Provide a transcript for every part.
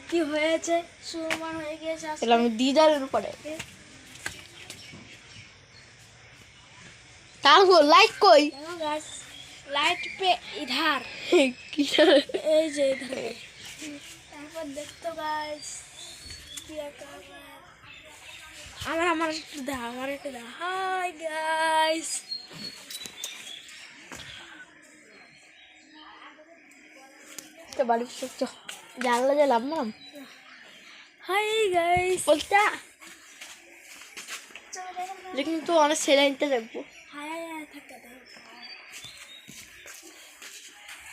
কি হয়েছে? সুমান হয়ে গিয়েছে। তাহলে আমি দিদারের উপরে তারপর লাইট কই? देखो गाइस, लाइट पे इधर এই যে इधर তারপর দেখতো গাইস কি একটা আমার একটু দাও হাই গাইস তো বাড়ি চল জানলা জ্বালাম মাম হাই গাইস বলতা लेकिन तो অনেক সেলাইনটা দেখবো হাই হাই থাকা দাও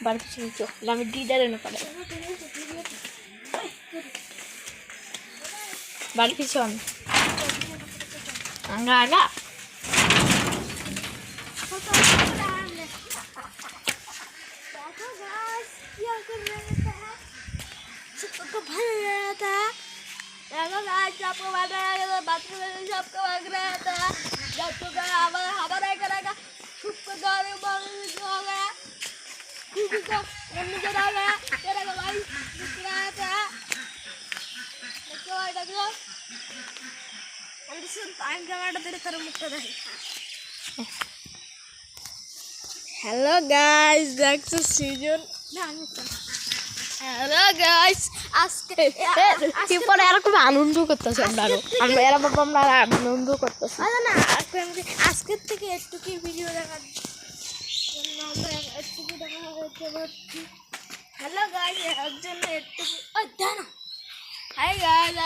বাড়ি চল আমি দিদারের উপরে বাড়ি পিছন আঙ্গা আঙ্গা देखो गाइस क्या कर रहे थे सबको भर रहा था देखो गाइस सबको भर रहा था बाथरूम में सबको भाग रहा था जब तो हमारा करेगा सबको गाड़ी बंद हो गया कुकुर को नजर आ गया तेरा को भाई दिख रहा था देखो अंदर टाइम का तेरे कर मुक्ता है हेलो गाइस देखो सीजन हेलो गाइस আজকে কি পরে এরকম আনন্দ করতেছে আমরা এরা বাবা আমরা আনন্দ করতেছি না আজকের থেকে একটু কি ভিডিও দেখার জন্য আমরা একটু কি দেখা হচ্ছে হ্যালো গাইস এর জন্য একটু ওই দাঁড়া হাই গাইস